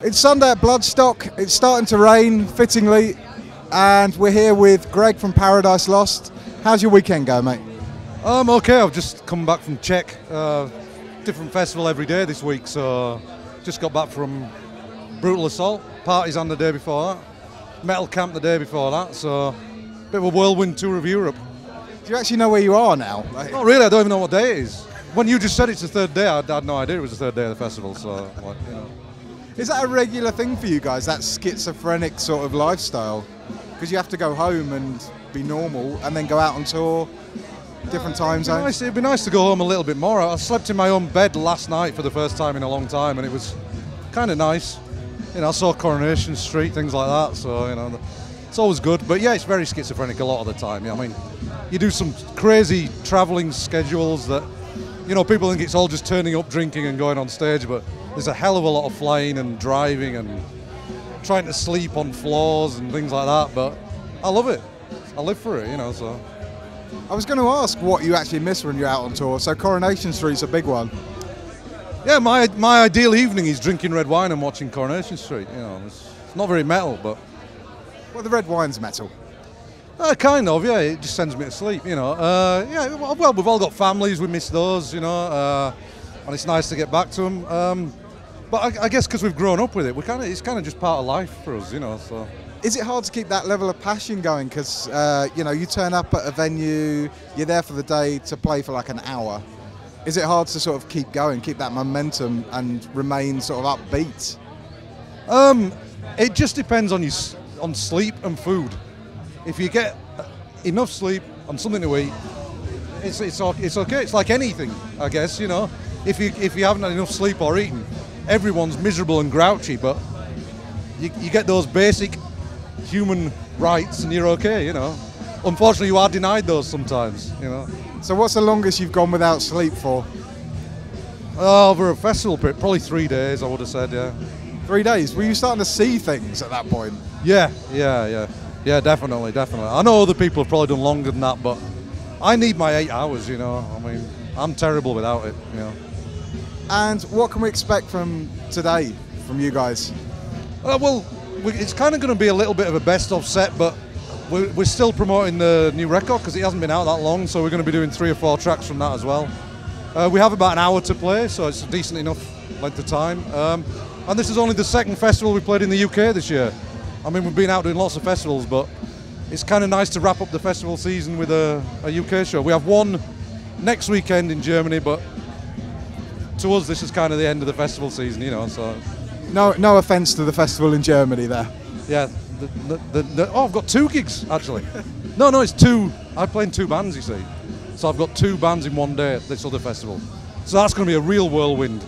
It's Sunday at Bloodstock. It's starting to rain, fittingly, and we're here with Greg from Paradise Lost. How's your weekend going, mate? Okay, I've just come back from Czech. Different festival every day this week, so just got back from Brutal Assault, parties on the day before that, Metal Camp the day before that, so bit of a whirlwind tour of Europe. Do you actually know where you are now? Not really, I don't even know what day it is. When you just said it's the third day, I had no idea it was the third day of the festival, so, like, you know. Is that a regular thing for you guys, that schizophrenic sort of lifestyle? Because you have to go home and be normal and then go out on tour, different time zones? It'd be nice to go home a little bit more. I slept in my own bed last night for the first time in a long time, and it was kind of nice. You know, I saw Coronation Street, things like that, so, you know, it's always good. But yeah, it's very schizophrenic a lot of the time. Yeah, I mean, you do some crazy travelling schedules that, you know, people think it's all just turning up, drinking and going on stage, but there's a hell of a lot of flying and driving and trying to sleep on floors and things like that, but I love it. I live for it, you know, so. I was going to ask what you actually miss when you're out on tour, so Coronation Street's a big one. Yeah, my ideal evening is drinking red wine and watching Coronation Street, you know. It's not very metal, but... Well, the red wine's metal. Kind of, yeah, it just sends me to sleep, you know. Yeah, well, we've all got families, we miss those, you know, and it's nice to get back to them. But I guess because we've grown up with it, it's kind of just part of life for us, you know, so... Is it hard to keep that level of passion going? Because, you know, you turn up at a venue, you're there for the day to play for like an hour. Is it hard to sort of keep going, keep that momentum and remain sort of upbeat? It just depends on sleep and food. If you get enough sleep and something to eat, it's okay. It's like anything, I guess, you know. If you haven't had enough sleep or eaten, everyone's miserable and grouchy, but you get those basic human rights and you're okay, you know. Unfortunately, you are denied those sometimes, you know. So what's the longest you've gone without sleep for? Over a festival period, probably 3 days, I would have said, yeah. 3 days? Were you starting to see things at that point? Yeah, definitely. I know other people have probably done longer than that, but I need my 8 hours, you know. I mean, I'm terrible without it, you know. And what can we expect from today, from you guys? Well, it's kind of going to be a little bit of a best-of set, but we're still promoting the new record because it hasn't been out that long, so we're going to be doing 3 or 4 tracks from that as well. We have about an hour to play, so it's a decent enough length of time. And this is only the second festival we played in the UK this year. I mean, we've been out doing lots of festivals, but it's kind of nice to wrap up the festival season with a UK show. We have one next weekend in Germany, but to us, this is kind of the end of the festival season, you know, so... No offence to the festival in Germany there. Yeah, I've got 2 gigs, actually. No, it's 2. I play in 2 bands, you see. So I've got 2 bands in one day at this other festival. So that's going to be a real whirlwind.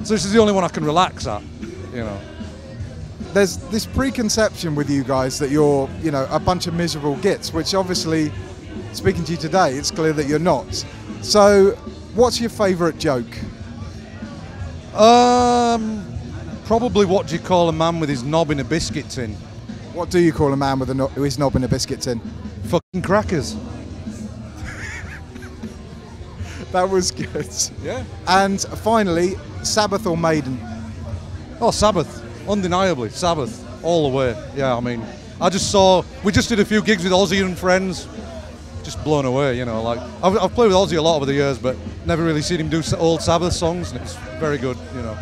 So this is the only one I can relax at, you know. There's this preconception with you guys that you're, you know, a bunch of miserable gits, which obviously, speaking to you today, it's clear that you're not. So, what's your favourite joke? Probably what do you call a man with his knob in a biscuit tin? What do you call a man with his knob in a biscuit tin? Fucking crackers. That was good. Yeah. And finally, Sabbath or Maiden? Oh, Sabbath. Undeniably, Sabbath. All the way. Yeah, I mean, we just did a few gigs with Ozzy and friends. Just blown away, you know, like, I've played with Ozzy a lot over the years, but never really seen him do old Sabbath songs, and it's very good, you know.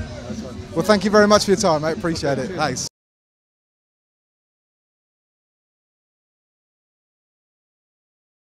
Well, thank you very much for your time, mate. Appreciate it. Thanks.